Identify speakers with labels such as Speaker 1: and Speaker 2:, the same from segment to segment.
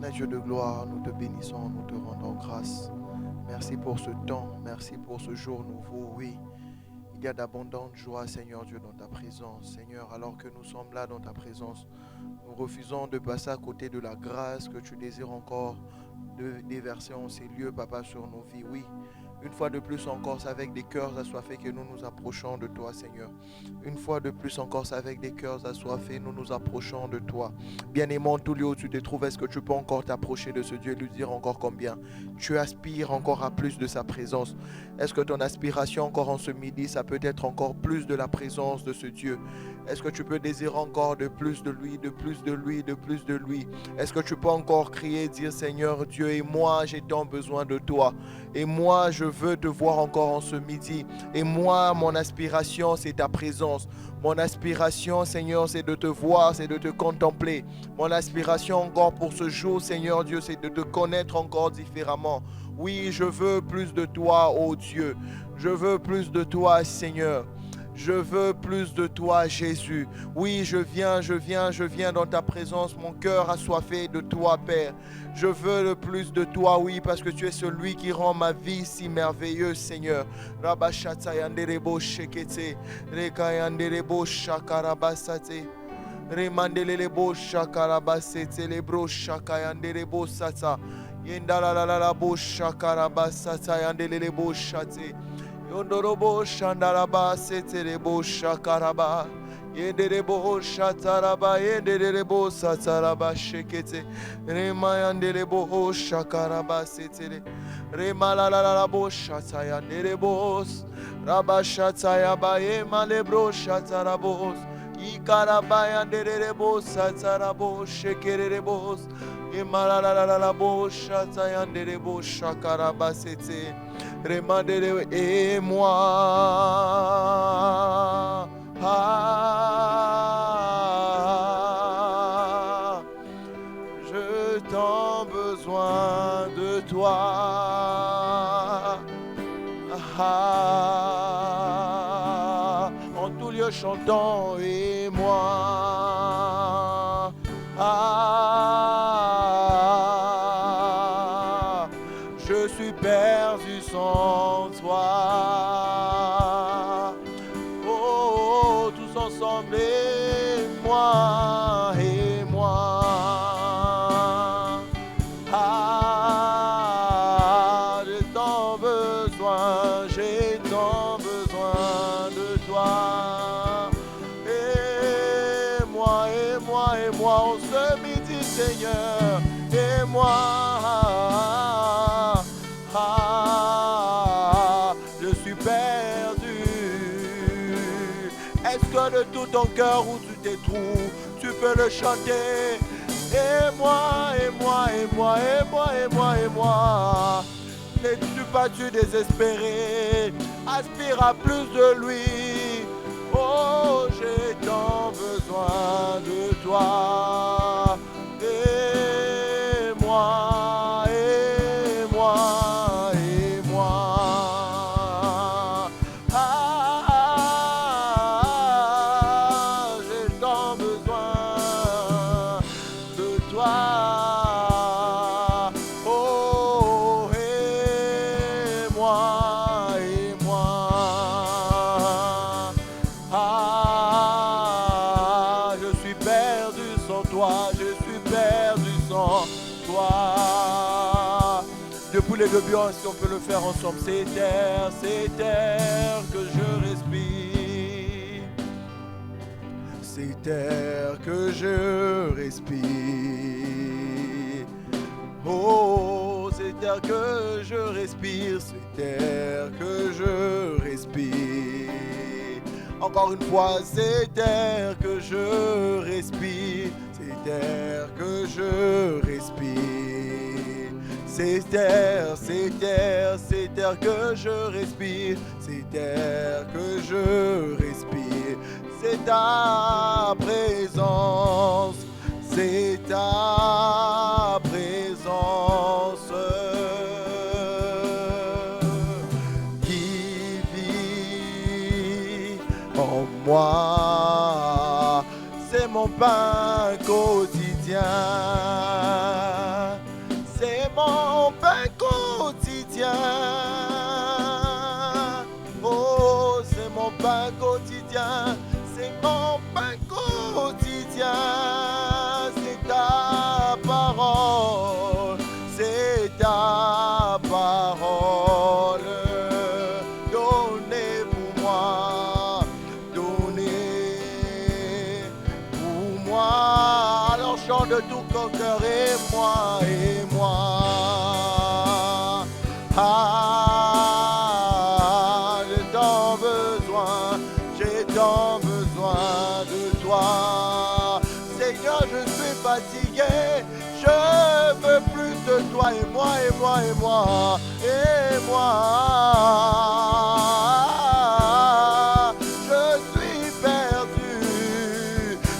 Speaker 1: Éternel Dieu de gloire, nous te bénissons, nous te rendons grâce. Merci pour ce temps, merci pour ce jour nouveau, oui. Il y a d'abondantes joies, Seigneur Dieu, dans ta présence. Seigneur, alors que nous sommes là dans ta présence, nous refusons de passer à côté de la grâce que tu désires encore de déverser en ces lieux, Papa, sur nos vies. Oui, une fois de plus encore, c'est avec des cœurs assoiffés que nous nous approchons de toi, Seigneur. Une fois de plus encore, c'est avec des cœurs assoiffés, nous nous approchons de toi. Bien-aimant, tout lieu où tu te trouves, est-ce que tu peux encore t'approcher de ce Dieu et lui dire encore combien tu aspires encore à plus de sa présence? Est-ce que ton aspiration encore en ce midi, ça peut être encore plus de la présence de ce Dieu? Est-ce que tu peux désirer encore de plus de lui, de plus de lui, de plus de lui? Est-ce que tu peux encore crier, dire Seigneur Dieu, et moi j'ai tant besoin de toi. Et moi je veux te voir encore en ce midi. Et moi mon aspiration c'est ta présence. Mon aspiration Seigneur c'est de te voir, c'est de te contempler. Mon aspiration encore pour ce jour Seigneur Dieu c'est de te connaître encore différemment. Oui, je veux plus de toi, ô Dieu. Je veux plus de toi, Seigneur. Je veux plus de toi, Jésus. Oui, je viens dans ta présence. Mon cœur assoiffé de toi, Père. Je veux le plus de toi, oui, parce que tu es celui qui rend ma vie si merveilleuse, Seigneur. Rabashatsayanderebo shekete, rekayanderebo shakarabasate. Remandelebo shakarabasete, lebro shakayanderebo sata. Yendalalabo shakarabasata yandelebo shate. Yondorobo shandaraba seterebo shakaraba. Yenderebo shataraba yenderebo sataraba shekete. Remayanderebo shakaraba setere. Remalalabo shatayanderebos. Rabashatayaba yemalebro shatarabos. Ikarabayanderebos satarabos shekerebos. Yemalalabo shatayanderebos shakaraba sete. Remandez et moi, je t'en besoin de toi. En tout lieu chantons et moi. Je suis perdu sans toi. Oh, tous ensemble et moi, et moi. J'ai tant besoin de toi. Et moi, on se midi, Seigneur, et moi. Je suis perdu. Est-ce que de tout ton cœur où tu te trouves, tu peux le chanter? Et moi, n'es-tu pas tu désespéré? Aspire à plus de lui. Oh, j'ai tant besoin de toi. Et moi, j'ai tant besoin de toi. Oh, et moi, je suis perdu sans toi, je suis perdu sans toi. Depuis les débuts, si on peut le faire ensemble, c'est terre que je respire. C'est terre que je respire. Oh, c'est terre que je respire, c'est terre que je respire. Encore une fois, c'est terre que je respire, c'est terre que je respire. C'est terre que je respire, c'est terre que je respire. C'est ta présence, c'est ta présence qui vit en moi. C'est c'est mon pain quotidien. C'est mon pain quotidien. Oh, c'est mon pain quotidien. C'est mon pain quotidien. C'est ta parole. C'est ta parole. Donnez pour moi. Donnez pour moi. Alors chante de tout ton cœur et moi. J'ai tant besoin de toi. Seigneur, je suis fatigué, je veux plus de toi. Et moi,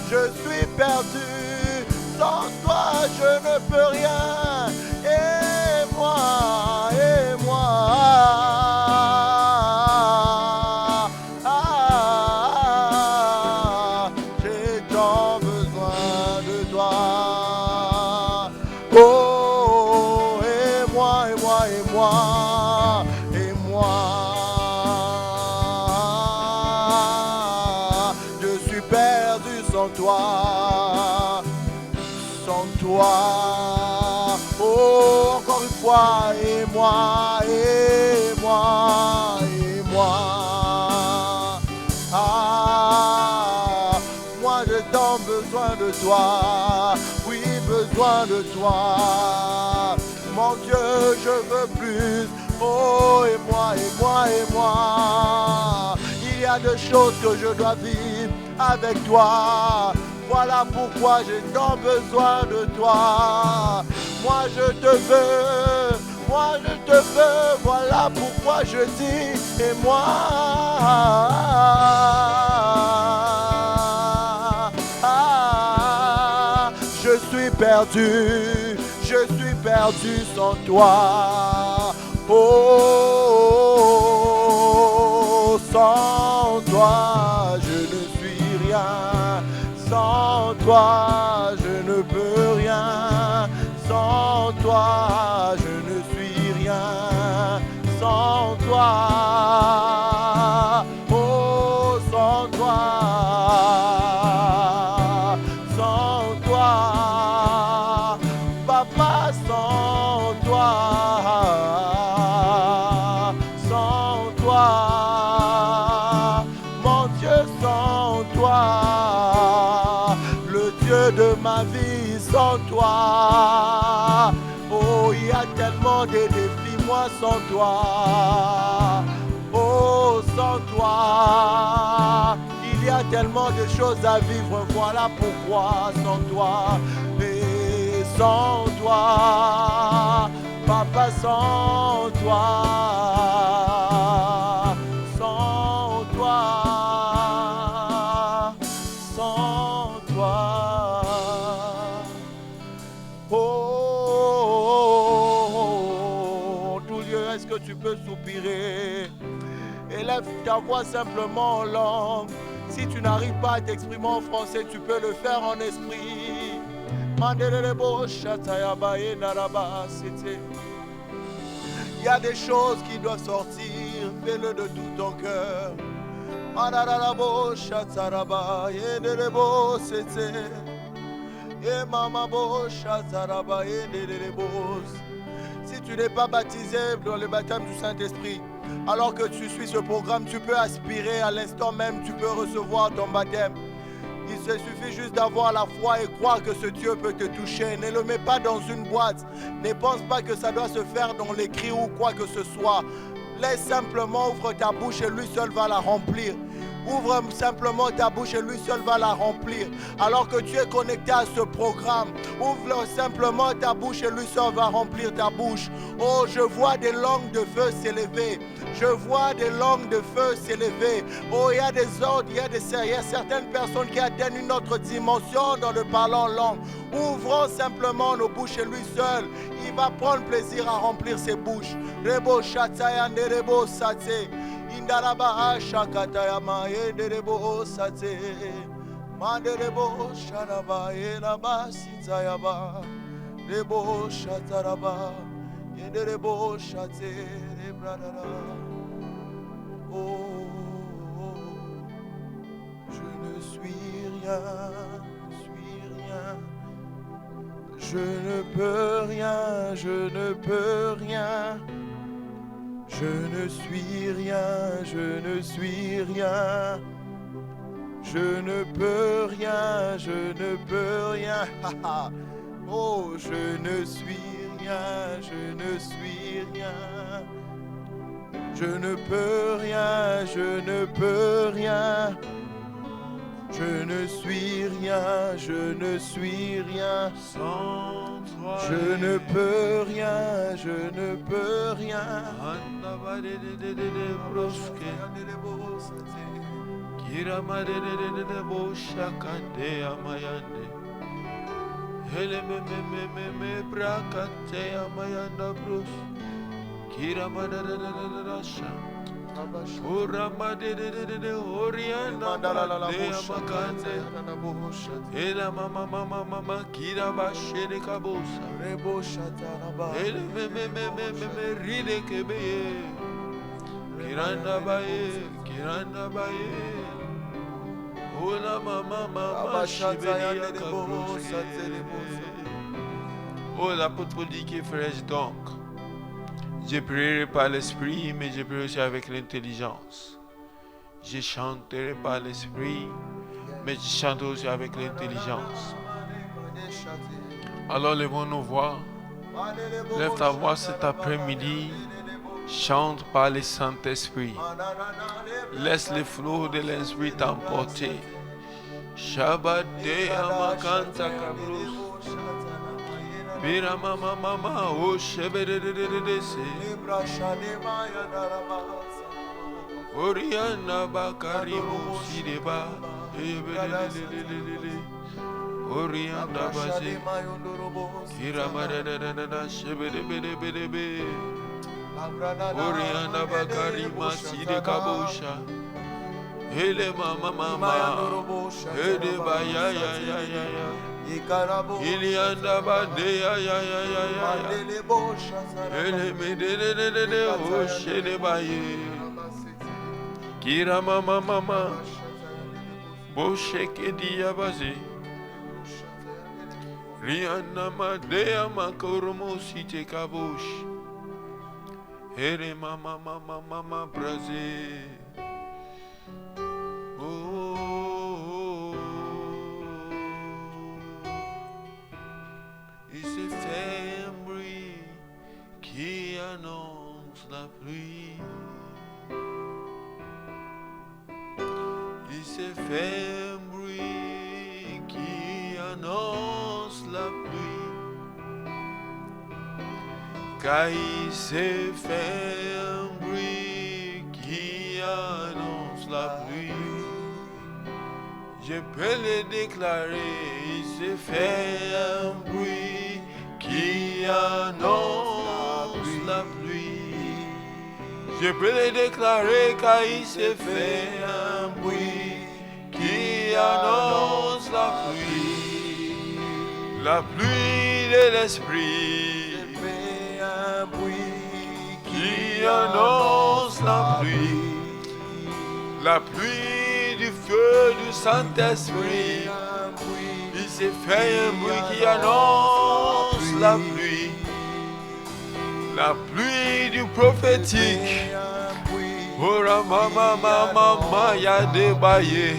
Speaker 1: je suis perdu. Sans toi, je ne peux rien. Et moi. J'ai tant besoin de toi. Oh, et moi. Je suis perdu sans toi. Oh, encore une fois, et moi. Moi j'ai tant besoin de toi, oui, besoin de toi. Mon Dieu, je veux plus. Oh, et moi. Il y a des choses que je dois vivre avec toi. Voilà pourquoi j'ai tant besoin de toi. Moi je te veux, voilà pourquoi je dis, et moi. Je suis perdu sans toi. Oh, sans toi, je ne suis rien. Sans toi, je ne peux rien. Sans toi, je ne suis rien. Sans toi, oh, sans toi. Sans toi, papa, sans toi. Sans toi, mon Dieu, sans toi. Le Dieu de ma vie, sans toi. Oh, il y a tellement de défis, moi sans toi. Oh, sans toi. Il y a tellement de choses à vivre, voilà pourquoi sans toi. Et sans toi, papa, sans toi. Sans toi. Tout lieu, est-ce que tu peux soupirer? Élève ta voix simplement en langue. Si tu n'arrives pas à t'exprimer en français, tu peux le faire en esprit. Il y a des choses qui doivent sortir. Fais-le de tout ton cœur. Si tu n'es pas baptisé dans le baptême du Saint-Esprit, alors que tu suis ce programme, tu peux aspirer à l'instant même, tu peux recevoir ton baptême. Il se suffit juste d'avoir la foi et croire que ce Dieu peut te toucher. Ne le mets pas dans une boîte. Ne pense pas que ça doit se faire dans l'écrit ou quoi que ce soit. Laisse simplement, ouvre ta bouche et lui seul va la remplir. Ouvre simplement ta bouche et lui seul va la remplir. Alors que tu es connecté à ce programme, ouvre simplement ta bouche et lui seul va remplir ta bouche. Oh, je vois des langues de feu s'élever. Je vois des langues de feu s'élever. Oh, il y a des ordres, il y a certaines personnes qui atteignent une autre dimension dans le parlant en langue. Ouvrons simplement nos bouches et lui seul, il va prendre plaisir à remplir ses bouches. Rebo Shataya Nerebo Sate. Indalaba Shakataya Maederebo Sate. Mandelebo Sharaba Elaba Sitayaba Lebo Shataraba Yendelebo Shate Lebradara. Oh, je ne suis rien, je ne peux rien, je ne peux rien. Je ne suis rien, je ne suis rien. Je ne peux rien, je ne peux rien. Oh, je ne suis rien, je ne suis rien. Je ne peux rien, je ne peux rien. Je ne suis rien, je ne suis rien. Sans toi, je ne peux rien, je ne peux rien. Kira madede boshakande amayande. Hele me brakate amayanda brus. Kira madede rasha. Ora madede orianda de amakande. Hele mama kira bashede kabosa. Hele me ride kebeye. Kiranda baye. Ola mama shibeli kabrose. Oh, l'apôtre dit que frère, donc, je prierai par l'esprit, mais je prierai aussi avec l'intelligence. Je chanterai par l'esprit, mais je chanterai aussi avec l'intelligence. Alors levons nos voix. Lève ta voix cet après-midi. Chante par le Saint-Esprit. Laisse le flot de l'Esprit t'emporter. Shabbat de amakanta kabrus. Bira mama o shebede de se. Oriana bakarimu sideba. Oriana baze. Kira madada shebede. Oriana bakari maside kabosha. Hele mama. Hele baya ya. Ilianda bade ya. Hele medede o shede baye. Kira mama. Bosheke dia baze. Riana madea makoromo site kabosh. Here mama Brazil. Oh, il se fait un bruit qui annonce la pluie. Il se fait un bruit qui annonce la pluie. Car il s'est fait un bruit qui annonce la pluie. Je peux le déclarer, il s'est fait un bruit qui annonce la pluie. Je peux le déclarer car il s'est fait un bruit qui annonce la pluie. La pluie de l'esprit. Qui annonce la pluie, la pluie du feu du Saint-Esprit. Il s'est fait un bruit qui annonce la pluie du prophétique. Oh mama ya débaillé,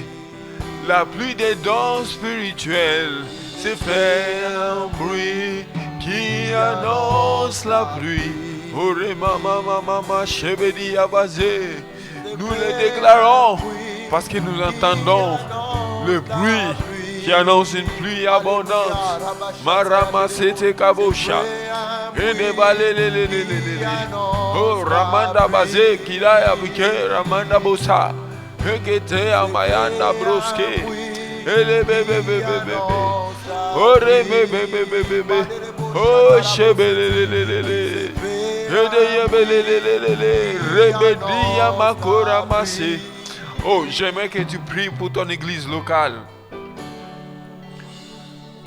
Speaker 1: la pluie des dons spirituels. C'est fait un bruit qui annonce la pluie. Ore mama shebedi abazé. Nous le déclarons parce que nous entendons le bruit qui annonce une pluie abondante. Marama sete kabosha. Oh ramanda bazé kila abike ramanda bosa. Hekete amayanda broske. Ele bebe. Ore bebe. Oh shebelelelele. Oh, j'aimerais que tu pries pour ton église locale.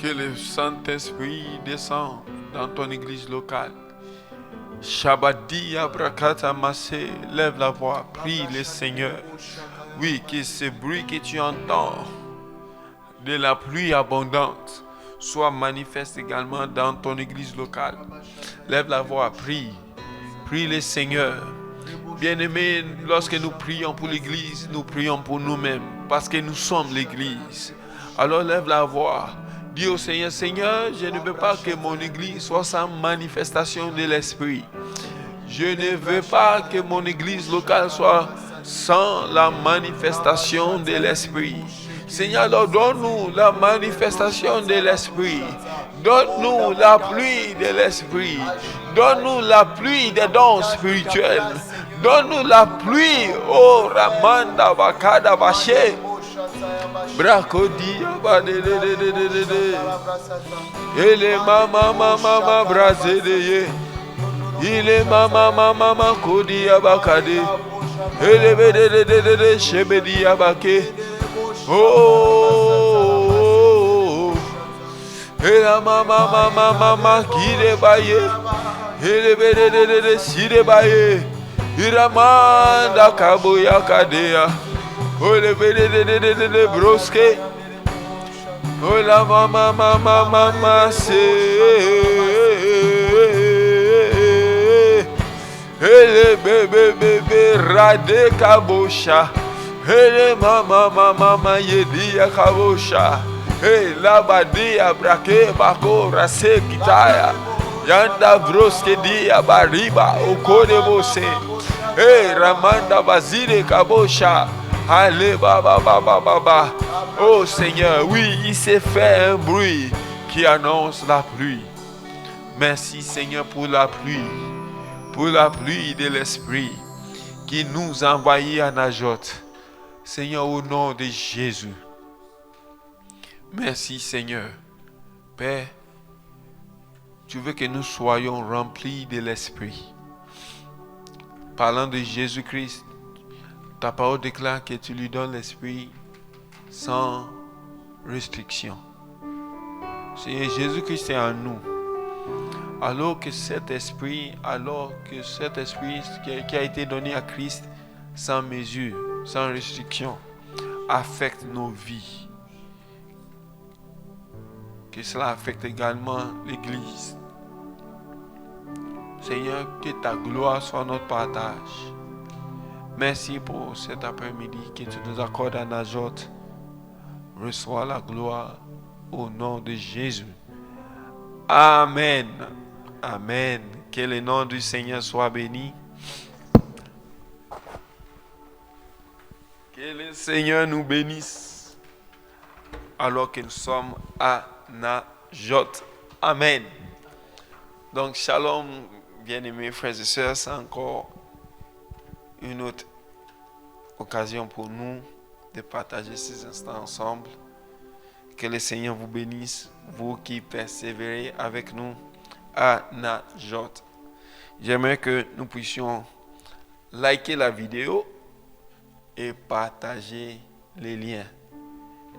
Speaker 2: Que le Saint-Esprit descende dans ton église locale. Shabadi Abrakata Massé, lève la voix, prie le Seigneur. Oui, que ce bruit que tu entends de la pluie abondante soit manifeste également dans ton église locale. Lève la voix, prie le Seigneur. Bien-aimés, lorsque nous prions pour l'église, nous prions pour nous-mêmes, parce que nous sommes l'église. Alors lève la voix, dis au Seigneur, Seigneur, je ne veux pas que mon église soit sans manifestation de l'Esprit. Je ne veux pas que mon église locale soit sans la manifestation de l'Esprit. Seigneur, alors donne-nous la manifestation de l'Esprit. Donne-nous la pluie de l'Esprit. Donne-nous la pluie des dons spirituels. Donne-nous la pluie, oh Ramanda Bakada Baché. Bracodi Abadede. Ele mama brazede. Il est mama kodi abakade. Ele bede shebedi abake. Oh, ele mama kide baye. Ele bede side baye. Iramanda kaboya kadea. Ele bede broske. Ola mama se. Ele bebe rade kabosha. Ele mama yedia kabosha. Ele labadia brake bako rase kitaya. Yanda broske dia bariba okode bose. Ramanda bazire kabosha. Allez baba. Oh Seigneur, oui, il s'est fait un bruit qui annonce la pluie. Merci Seigneur pour la pluie. Pour la pluie de l'Esprit qui nous a envoyés à Najot. Seigneur, au nom de Jésus. Merci Seigneur. Père, tu veux que nous soyons remplis de l'Esprit. Parlant de Jésus-Christ, ta parole déclare que tu lui donnes l'Esprit sans restriction. Seigneur, Jésus-Christ est en nous. Alors que cet esprit qui a été donné à Christ sans mesure, sans restriction, affecte nos vies. Que cela affecte également l'Église. Seigneur, que ta gloire soit notre partage. Merci pour cet après-midi que tu nous accordes à Najot. Reçois la gloire au nom de Jésus. Amen. Amen. Que le nom du Seigneur soit béni. Que le Seigneur nous bénisse alors que nous sommes à Najot. Amen. Donc, shalom, bien-aimés frères et sœurs, c'est encore une autre occasion pour nous de partager ces instants ensemble. Que le Seigneur vous bénisse, vous qui persévérez avec nous à Najot. J'aimerais que nous puissions liker la vidéo et partager les liens.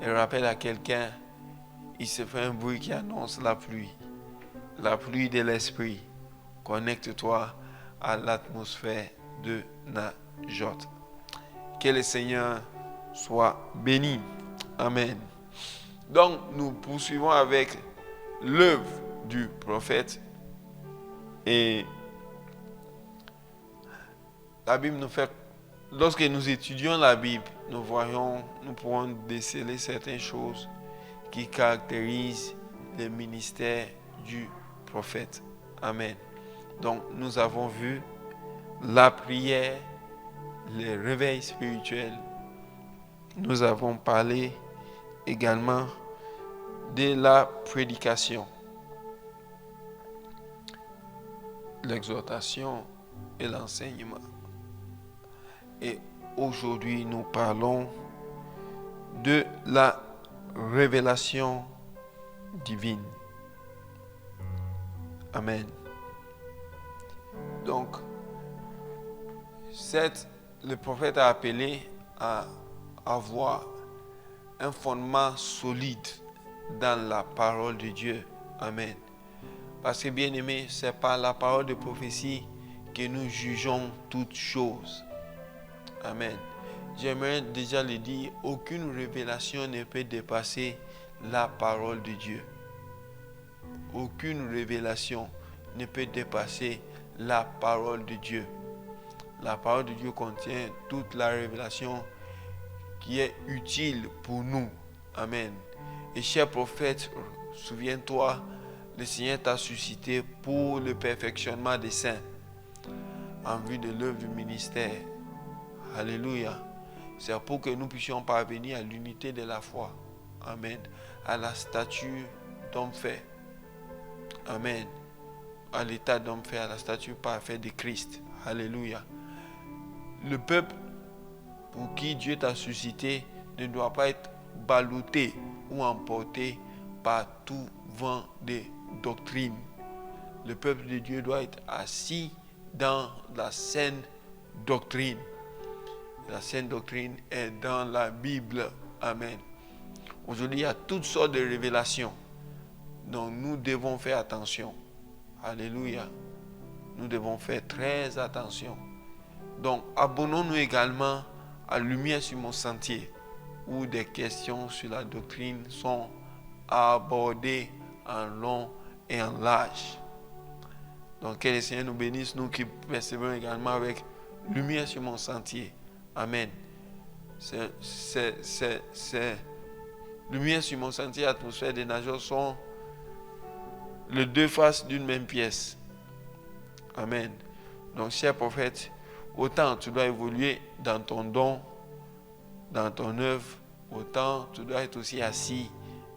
Speaker 2: Et rappelle à quelqu'un, il se fait un bruit qui annonce la pluie de l'Esprit. Connecte-toi à l'atmosphère de Najot. Que le Seigneur soit béni. Amen. Donc, nous poursuivons avec l'œuvre du prophète. Et la Bible nous fait, lorsque nous étudions la Bible, nous pourrons déceler certaines choses qui caractérisent le ministère du prophète. Amen. Donc, nous avons vu la prière, le réveil spirituel. Nous avons parlé également de la prédication, l'exhortation et l'enseignement. Et aujourd'hui, nous parlons de la révélation divine. Amen. Donc, le prophète a appelé à avoir un fondement solide dans la parole de Dieu. Amen. Parce que bien aimé, c'est par la parole de prophétie que nous jugeons toutes choses. Amen. J'aimerais déjà le dire, aucune révélation ne peut dépasser la parole de Dieu. Aucune révélation ne peut dépasser la parole de Dieu. La parole de Dieu contient toute la révélation qui est utile pour nous. Amen. Et cher prophète, souviens-toi, le Seigneur t'a suscité pour le perfectionnement des saints, en vue de l'œuvre du ministère. Alléluia. C'est pour que nous puissions parvenir à l'unité de la foi. Amen. À la stature d'homme fait. Amen. À l'état d'homme fait, à la stature parfaite de Christ. Alléluia. Le peuple pour qui Dieu t'a suscité ne doit pas être ballotté ou emporté par tout vent de doctrine. Le peuple de Dieu doit être assis dans la saine doctrine. La saine doctrine est dans la Bible. Amen. Aujourd'hui, il y a toutes sortes de révélations. Donc, nous devons faire attention. Alléluia. Nous devons faire très attention. Donc, abonnons-nous également à Lumière sur mon sentier, où des questions sur la doctrine sont abordées en long et en large. Donc, que le Seigneur nous bénisse, nous qui persévérons également avec Lumière sur mon sentier. Amen. Lumière sur mon sentier, atmosphère des nageurs sont les deux faces d'une même pièce. Amen. Donc, cher prophète, autant tu dois évoluer dans ton don, dans ton œuvre, autant tu dois être aussi assis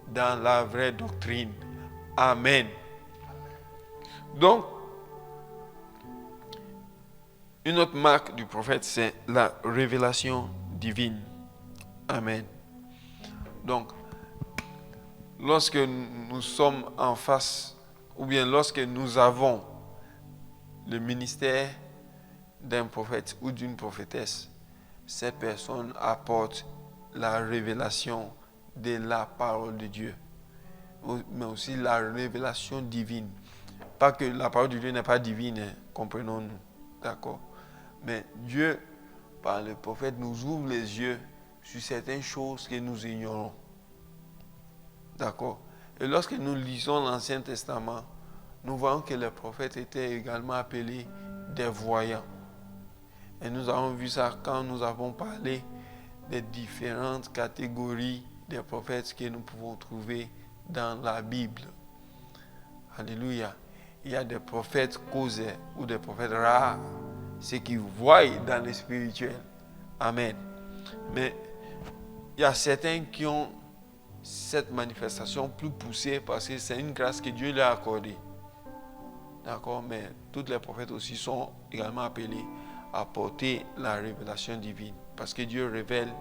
Speaker 2: dans la vraie doctrine. Amen. Donc, une autre marque du prophète, c'est la révélation divine. Amen. Donc, lorsque nous sommes en face, ou bien lorsque nous avons le ministère d'un prophète ou d'une prophétesse, cette personne apporte la révélation de la parole de Dieu, mais aussi la révélation divine. Pas que la parole de Dieu n'est pas divine, hein, comprenons-nous, d'accord? Mais Dieu, par le prophète, nous ouvre les yeux sur certaines choses que nous ignorons. D'accord? Et lorsque nous lisons l'Ancien Testament, nous voyons que les prophètes étaient également appelés des voyants. Et nous avons vu ça quand nous avons parlé des différentes catégories des prophètes que nous pouvons trouver dans la Bible. Alléluia. Il y a des prophètes causés ou des prophètes rares, ceux qui voient dans le spirituel. Amen. Mais il y a certains qui ont cette manifestation plus poussée parce que c'est une grâce que Dieu leur a accordée. D'accord? Mais tous les prophètes aussi sont également appelés à porter la révélation divine. Parce que Dieu révèle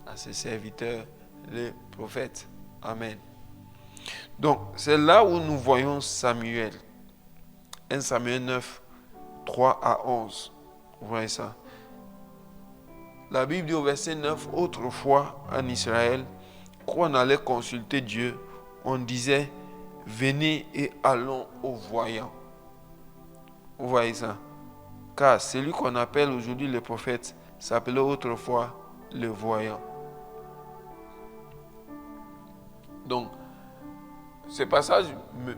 Speaker 2: à ses serviteurs, les prophètes. Amen. Donc, c'est là où nous voyons Samuel. 1 Samuel 9, 3 à 11. Vous voyez ça? La Bible dit au verset 9, autrefois en Israël, quand on allait consulter Dieu, on disait, venez et allons au voyant. Vous voyez ça? Car celui qu'on appelle aujourd'hui le prophète s'appelait autrefois le voyant. Donc, ce passage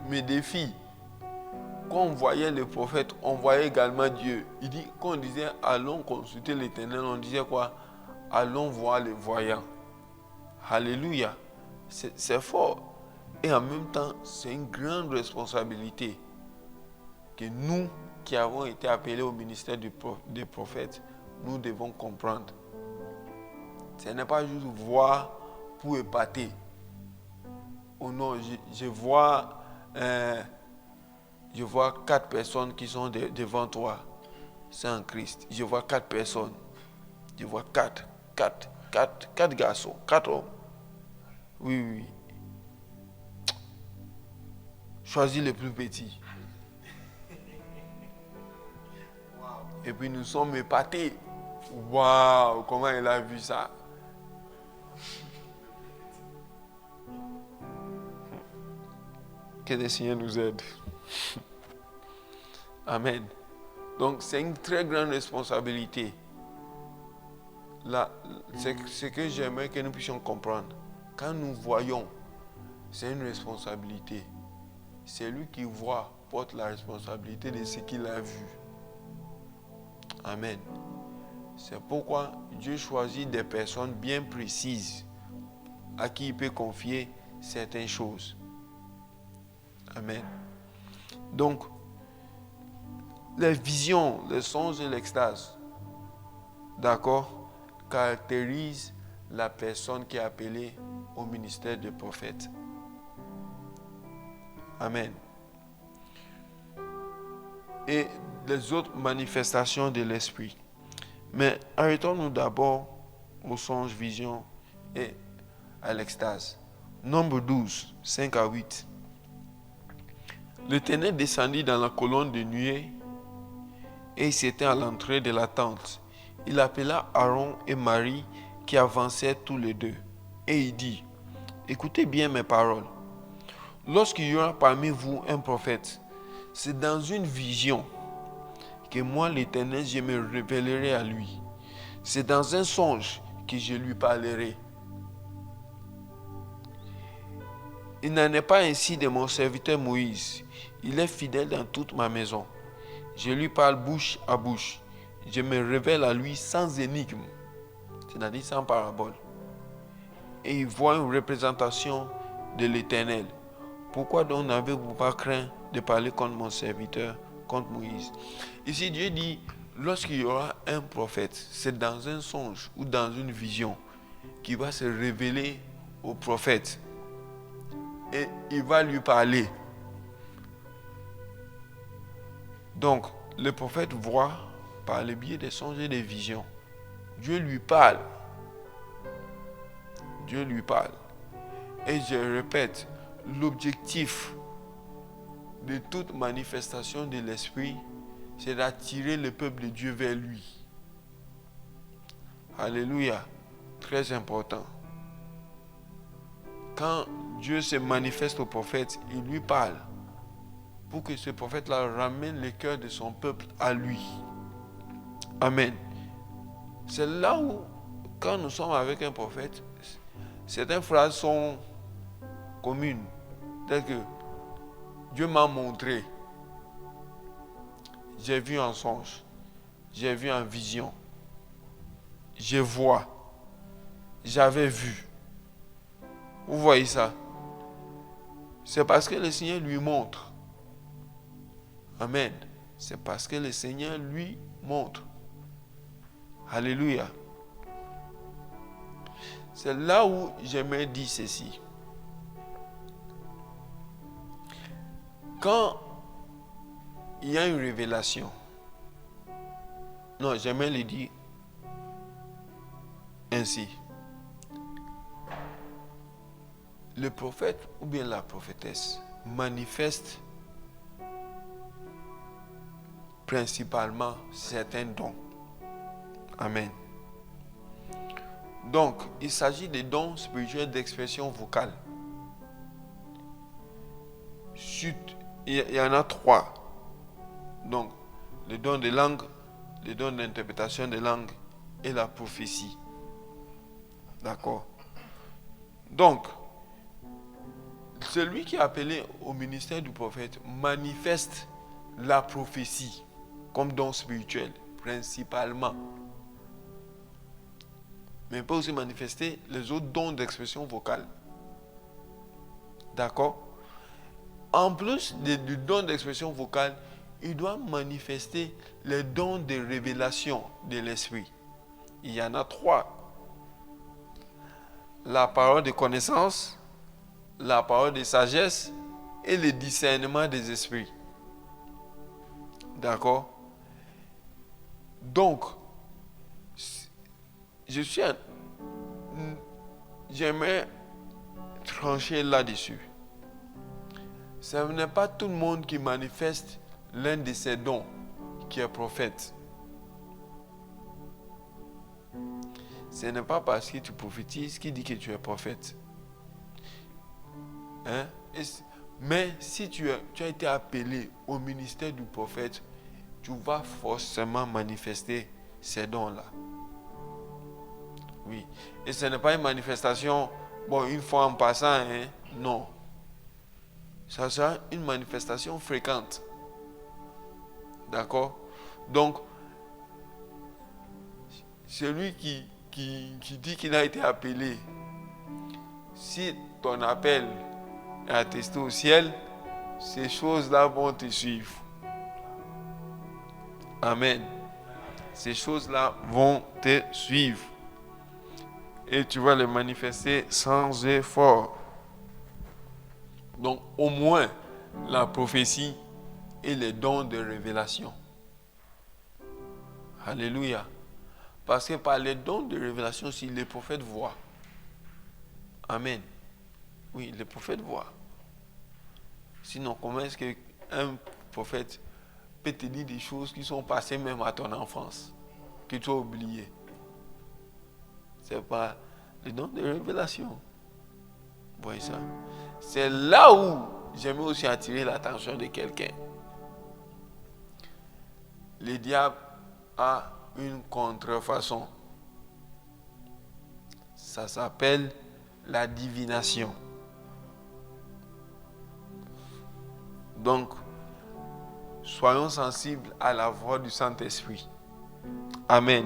Speaker 2: me défie. Quand on voyait le prophète, on voyait également Dieu. Il dit, quand on disait allons consulter l'Éternel, on disait quoi? Allons voir le voyant. Alléluia. C'est fort. Et en même temps, c'est une grande responsabilité que nous qui avons été appelés au ministère des prophètes, nous devons comprendre. Ce n'est pas juste voir pour épater. Oh non, je vois 4 personnes qui sont devant toi. C'est en Christ. Je vois 4 personnes. Je vois 4 garçons, 4 hommes. Oui. Choisis le plus petit. Et puis nous sommes épatés. Waouh, comment il a vu ça? Que le Seigneur nous aide. Amen. Donc, c'est une très grande responsabilité. Là, c'est ce que j'aimerais que nous puissions comprendre. Quand nous voyons, c'est une responsabilité. C'est lui qui voit, porte la responsabilité de ce qu'il a vu. Amen. C'est pourquoi Dieu choisit des personnes bien précises à qui il peut confier certaines choses. Amen. Donc, les visions, les songes et l'extase, d'accord, caractérisent la personne qui est appelée au ministère de prophète. Amen. Et les autres manifestations de l'esprit. Mais arrêtons-nous d'abord aux songes, visions et à l'extase. Nombre 12, 5 à 8. L'Éternel descendit dans la colonne de nuée et il s'était à l'entrée de la tente. Il appela Aaron et Marie qui avançaient tous les deux. Et il dit, écoutez bien mes paroles. Lorsqu'il y aura parmi vous un prophète, c'est dans une vision que moi l'Éternel je me révélerai à lui. C'est dans un songe que je lui parlerai. Il n'en est pas ainsi de mon serviteur Moïse. Il est fidèle dans toute ma maison. Je lui parle bouche à bouche. Je me révèle à lui sans énigme, c'est-à-dire sans parabole. Et il voit une représentation de l'Éternel. Pourquoi donc n'avez-vous pas craint de parler contre mon serviteur, contre Moïse? Ici, Dieu dit, lorsqu'il y aura un prophète, c'est dans un songe ou dans une vision qui va se révéler au prophète. Et il va lui parler. Donc, le prophète voit par le biais des songes et des visions. Dieu lui parle. Dieu lui parle. Et je répète, l'objectif de toute manifestation de l'esprit, c'est d'attirer le peuple de Dieu vers lui. Alléluia. Très important. Quand Dieu se manifeste au prophète, il lui parle pour que ce prophète-là ramène le cœur de son peuple à lui. Amen. C'est là où, quand nous sommes avec un prophète, certaines phrases sont communes. Telles que Dieu m'a montré, j'ai vu en songe, j'ai vu en vision, je vois, j'avais vu. Vous voyez ça? C'est parce que le Seigneur lui montre. Amen. C'est parce que le Seigneur lui montre. Alléluia. C'est là où j'aimerais dire ceci. Quand il y a une révélation, non, j'aimerais le dire ainsi. Le prophète ou bien la prophétesse manifeste principalement certains dons. Amen. Donc, il s'agit des dons spirituels d'expression vocale. Il y en a 3. Donc, le don de langue, le don d'interprétation de langue et la prophétie. D'accord? Donc, celui qui est appelé au ministère du prophète manifeste la prophétie comme don spirituel, principalement. Mais il peut aussi manifester les autres dons d'expression vocale. D'accord? En plus du don d'expression vocale, il doit manifester les dons de révélation de l'esprit. Il y en a 3. La parole de connaissance, la parole de sagesse et le discernement des esprits. D'accord? Donc, j'aimerais trancher là-dessus. Ce n'est pas tout le monde qui manifeste l'un de ces dons qui est prophète. Ce n'est pas parce que tu prophétises qu'il dit que tu es prophète. Hein? Mais si tu as été appelé au ministère du prophète, tu vas forcément manifester ces dons-là. Oui. Et ce n'est pas une manifestation, une fois en passant, hein? Non. Ça sera une manifestation fréquente. D'accord? Donc, celui qui dit qu'il a été appelé, si ton appel est attesté au ciel, ces choses-là vont te suivre. Amen. Ces choses-là vont te suivre. Et tu vas les manifester sans effort. Donc, au moins, la prophétie et les dons de révélation. Alléluia. Parce que par les dons de révélation, si les prophètes voient. Amen. Oui, les prophètes voient. Sinon, comment est-ce qu'un prophète peut te dire des choses qui sont passées même à ton enfance, que tu as oubliées? C'est pas les dons de révélation. Vous voyez ça? C'est là où j'aimerais aussi attirer l'attention de quelqu'un. Le diable a une contrefaçon. Ça s'appelle la divination. Donc, soyons sensibles à la voix du Saint-Esprit. Amen.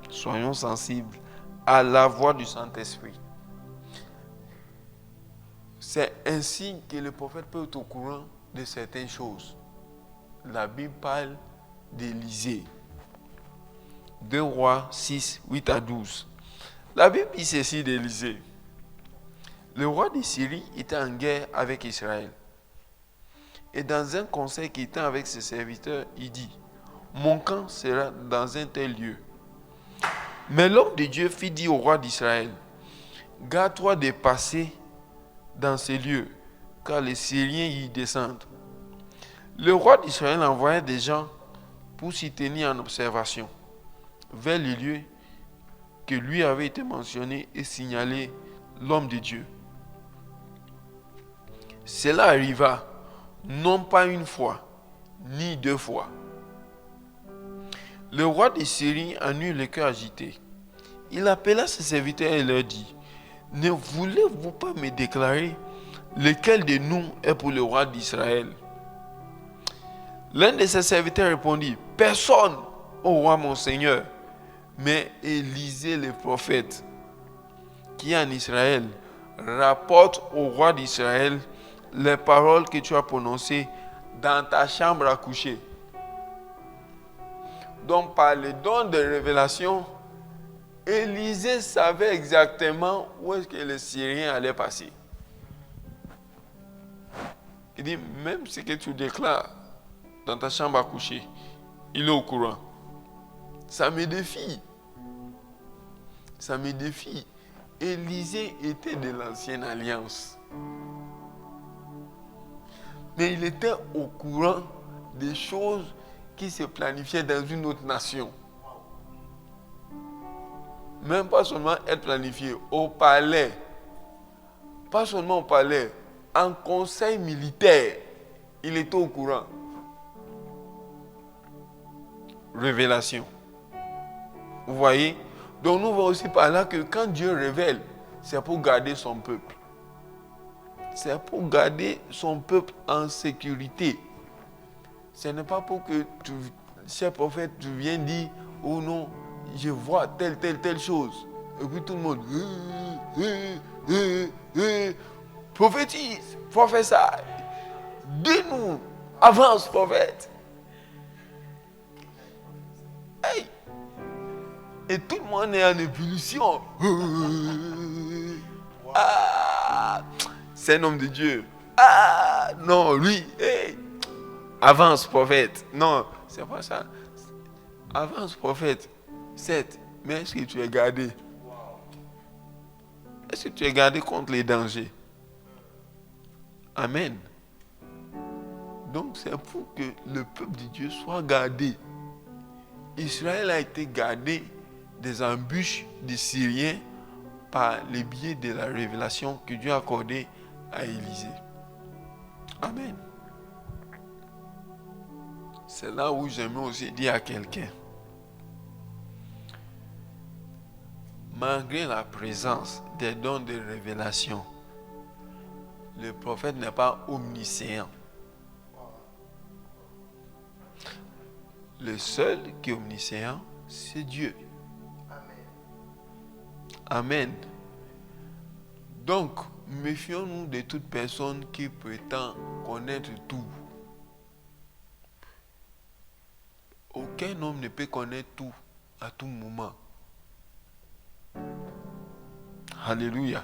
Speaker 2: Soyons sensibles à la voix du Saint-Esprit. C'est ainsi que le prophète peut être au courant de certaines choses. La Bible parle d'Élisée. 2 Rois 6, 8 à 12. La Bible dit ceci d'Élisée. Le roi de Syrie était en guerre avec Israël. Et dans un conseil qui était avec ses serviteurs, il dit, mon camp sera dans un tel lieu. Mais l'homme de Dieu fit dire au roi d'Israël, garde-toi de passer dans ces lieux, car les Syriens y descendent. Le roi d'Israël envoya des gens pour s'y tenir en observation vers les lieux que lui avait été mentionné et signalé l'homme de Dieu. Cela arriva non pas une fois, ni 2 fois. Le roi de Syrie en eut le cœur agité. Il appela ses serviteurs et leur dit, ne voulez-vous pas me déclarer lequel de nous est pour le roi d'Israël? L'un de ses serviteurs répondit, personne, ô roi mon Seigneur, mais Élisée le prophète, qui est en Israël, rapporte au roi d'Israël les paroles que tu as prononcées dans ta chambre à coucher. Donc par le don de révélation, Élisée savait exactement où est-ce que les Syriens allaient passer. Il dit, même ce que tu déclares dans ta chambre à coucher, il est au courant. Ça me défie. Ça me défie. Élisée était de l'ancienne alliance. Mais il était au courant des choses qui se planifiaient dans une autre nation. Même pas seulement être planifié au palais. Pas seulement au palais. En conseil militaire, il était au courant. Révélation. Vous voyez? Donc nous voyons aussi par là que quand Dieu révèle, c'est pour garder son peuple. C'est pour garder son peuple en sécurité. Ce n'est pas pour que cher prophète, tu viens dire, oh non, je vois telle chose. Et puis tout le monde, prophétise, prophète, dis-nous, avance prophète. Hey! Et tout le monde est en ébullition. Ah! C'est un homme de Dieu. Ah! Non, lui, hey! Avance prophète. Non, c'est pas ça. Avance prophète. 7. Mais est-ce que tu es gardé? Est-ce que tu es gardé contre les dangers? Amen. Donc c'est pour que le peuple de Dieu soit gardé. Israël a été gardé des embûches des Syriens par le biais de la révélation que Dieu a accordée à Élisée. Amen. C'est là où j'aimerais aussi dire à quelqu'un, malgré la présence des dons de révélation, le prophète n'est pas omniscient. Le seul qui est omniscient, c'est Dieu. Amen. Donc, méfions-nous de toute personne qui prétend connaître tout. Aucun homme ne peut connaître tout à tout moment. Alléluia.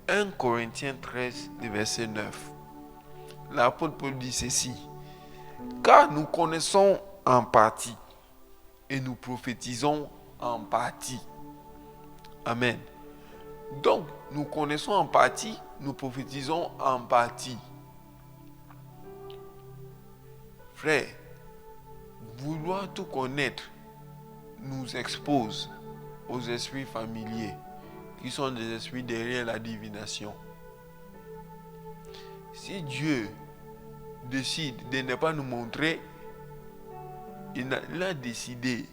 Speaker 2: 1 Corinthiens 13, le verset 9. L'apôtre Paul dit ceci. Car nous connaissons en partie et nous prophétisons en partie. Amen. Donc, nous connaissons en partie, nous prophétisons en partie. Frère, vouloir tout connaître nous expose aux esprits familiers qui sont des esprits derrière la divination. Si Dieu décide de ne pas nous montrer, il a décidé.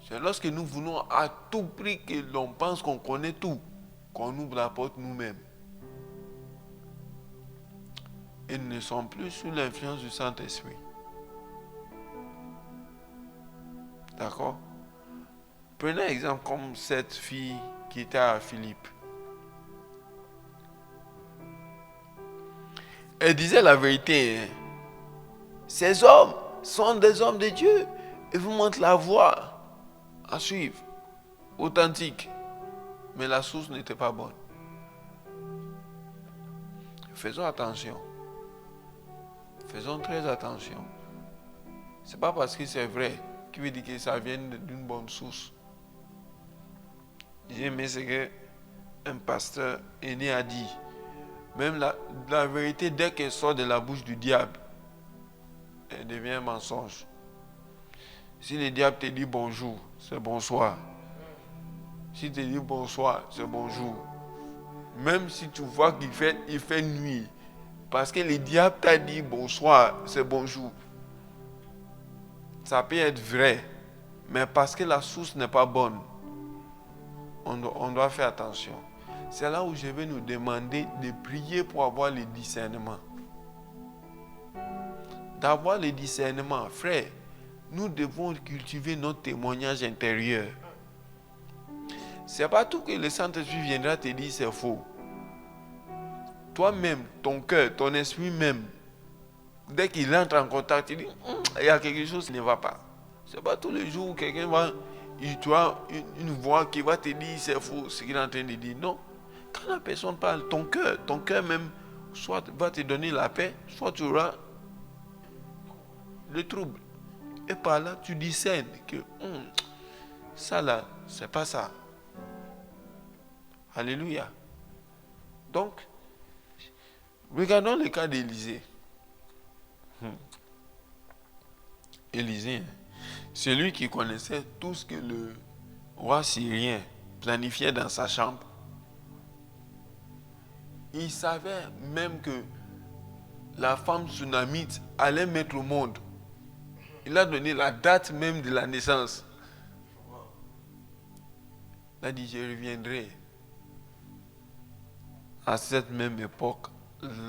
Speaker 2: C'est lorsque nous voulons à tout prix que l'on pense qu'on connaît tout, qu'on ouvre la porte nous-mêmes. Et nous ne sommes plus sous l'influence du Saint-Esprit. D'accord? Prenez un exemple comme cette fille qui était à Philippe. Elle disait la vérité. Hein? Ces hommes sont des hommes de Dieu. Ils vous montrent la voie à suivre, authentique. Mais la source n'était pas bonne. Faisons attention. Faisons très attention. Ce n'est pas parce que c'est vrai qui veut dire que ça vient d'une bonne source. J'ai aimé ce qu'un pasteur aîné a dit. Même la vérité, dès qu'elle sort de la bouche du diable, elle devient un mensonge. Si le diable te dit bonjour, c'est bonsoir. Si te dit bonsoir, c'est bonjour. Même si tu vois qu'il fait nuit, parce que le diable t'a dit bonsoir, c'est bonjour. Ça peut être vrai, mais parce que la source n'est pas bonne, on doit faire attention. C'est là où je vais nous demander de prier pour avoir le discernement. D'avoir le discernement, frère, nous devons cultiver notre témoignage intérieur. Ce n'est pas tout que le Saint-Esprit viendra te dire c'est faux. Toi-même, ton cœur, ton esprit même, dès qu'il entre en contact, il dit il y a quelque chose qui ne va pas. Ce n'est pas tous les jours où quelqu'un va, tu as une voix qui va te dire c'est faux, ce qu'il est en train de dire. Non. Quand la personne parle, ton cœur même, soit va te donner la paix, soit tu auras le trouble. Et par là, tu discernes que ça là, c'est pas ça. Alléluia. Donc, regardons le cas d'Élisée. Élisée, c'est lui qui connaissait tout ce que le roi syrien planifiait dans sa chambre. Il savait même que la femme tsunamite allait mettre au monde. Il a donné la date même de la naissance. Il a dit, je reviendrai à cette même époque.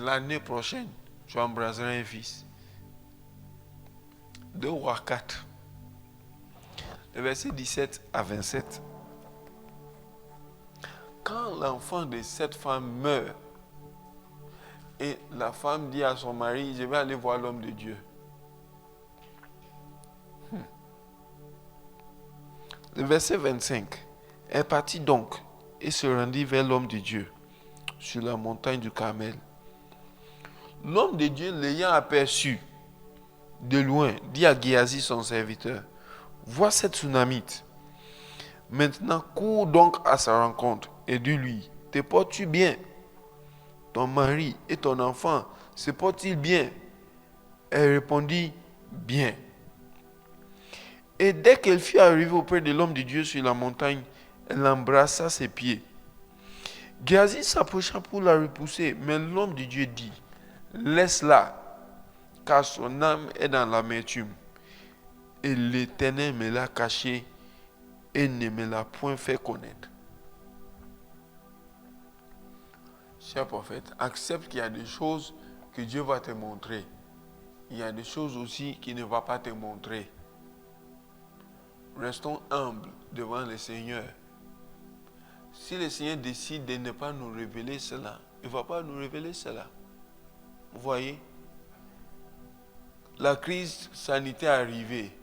Speaker 2: L'année prochaine, tu embrasseras un fils. 2 Rois 4. Le verset 17 à 27. Quand l'enfant de cette femme meurt, et la femme dit à son mari, je vais aller voir l'homme de Dieu. Le verset 25. Elle partit donc et se rendit vers l'homme de Dieu sur la montagne du Carmel. L'homme de Dieu, l'ayant aperçu de loin, dit à Géasi son serviteur, vois cette tsunamite. Maintenant, cours donc à sa rencontre et dis-lui, te portes-tu bien? Ton mari et ton enfant se portent-ils bien? Elle répondit, bien. Et dès qu'elle fut arrivée auprès de l'homme de Dieu sur la montagne, elle embrassa ses pieds. Géasi s'approcha pour la repousser, mais l'homme de Dieu dit, Laisse-la, car son âme est dans l'amertume. Et l'Éternel me l'a caché et ne me l'a point fait connaître. Cher prophète, accepte qu'il y a des choses que Dieu va te montrer. Il y a des choses aussi qu'il ne va pas te montrer. Restons humbles devant le Seigneur. Si le Seigneur décide de ne pas nous révéler cela, il ne va pas nous révéler cela. Vous voyez? La crise sanitaire est arrivée.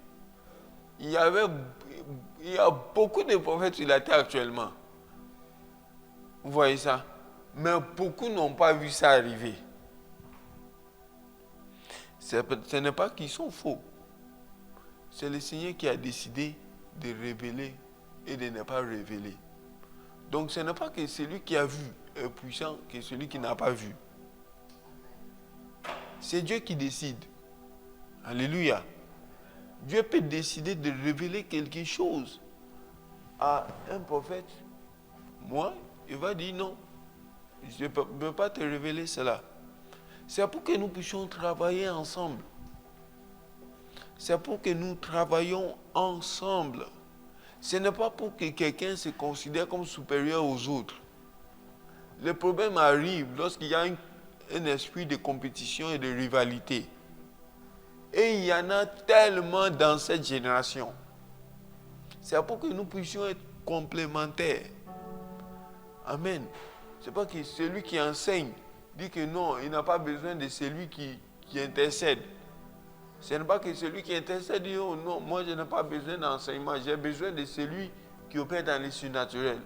Speaker 2: Il y a beaucoup de prophètes sur la terre actuellement. Vous voyez ça? Mais beaucoup n'ont pas vu ça arriver. Ce n'est pas qu'ils sont faux. C'est le Seigneur qui a décidé de révéler et de ne pas révéler. Donc ce n'est pas que celui qui a vu est puissant que celui qui n'a pas vu. C'est Dieu qui décide. Alléluia. Dieu peut décider de révéler quelque chose à un prophète. Moi, il va dire non. Je ne peux pas te révéler cela. C'est pour que nous puissions travailler ensemble. C'est pour que nous travaillions ensemble. Ce n'est pas pour que quelqu'un se considère comme supérieur aux autres. Le problème arrive lorsqu'il y a un esprit de compétition et de rivalité. Et il y en a tellement dans cette génération. C'est pour que nous puissions être complémentaires. Amen. C'est pas que celui qui enseigne dit que non, il n'a pas besoin de celui qui intercède. Ce n'est pas que celui qui intercède dit oh non, moi je n'ai pas besoin d'enseignement, j'ai besoin de celui qui opère dans le surnaturel.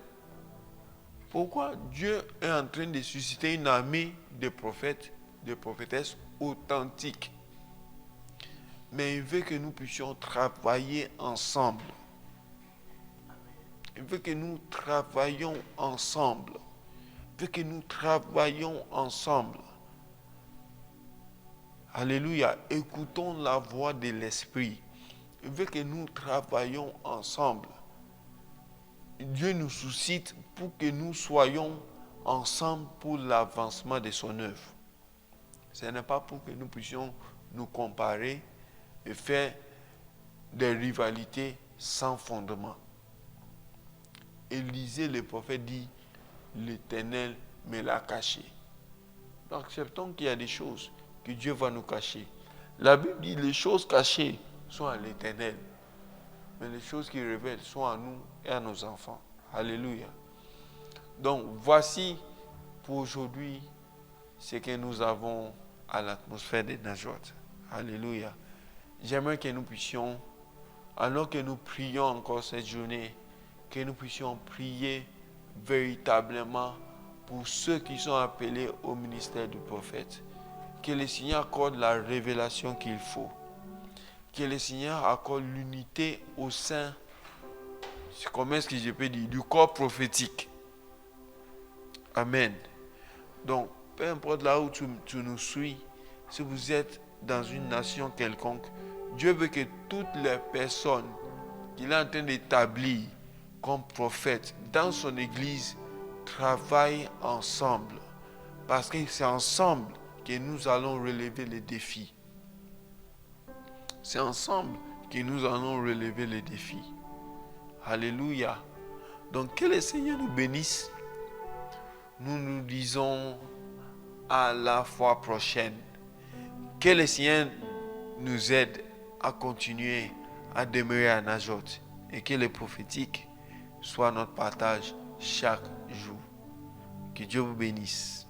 Speaker 2: Pourquoi Dieu est en train de susciter une armée de prophètes, de prophétesses authentiques? Mais il veut que nous puissions travailler ensemble. Il veut que nous travaillions ensemble. Il veut que nous travaillions ensemble. Alléluia. Écoutons la voix de l'Esprit. Il veut que nous travaillions ensemble. Dieu nous suscite pour que nous soyons ensemble pour l'avancement de son œuvre. Ce n'est pas pour que nous puissions nous comparer et faire des rivalités sans fondement. Élisée le prophète dit, l'Éternel me l'a caché. Donc acceptons qu'il y a des choses que Dieu va nous cacher. La Bible dit les choses cachées sont à l'Éternel, mais les choses qui révèlent sont à nous et à nos enfants. Alléluia. Donc voici pour aujourd'hui ce que nous avons à l'atmosphère de Najot. Alléluia. J'aimerais que nous puissions, alors que nous prions encore cette journée, que nous puissions prier véritablement pour ceux qui sont appelés au ministère du prophète. Que le Seigneur accorde la révélation qu'il faut. Que le Seigneur accorde l'unité au sein, comment est-ce que je peux dire, du corps prophétique. Amen. Donc, peu importe là où tu nous suis, si vous êtes dans une nation quelconque, Dieu veut que toutes les personnes qu'il est en train d'établir comme prophètes dans son église travaillent ensemble. Parce que c'est ensemble que nous allons relever les défis. C'est ensemble que nous allons relever les défis. Alléluia. Donc que le Seigneur nous bénisse. Nous nous disons à la fois prochaine. Que le Seigneur nous aide à continuer à demeurer à Najot et que le prophétique soit notre partage chaque jour. Que Dieu vous bénisse.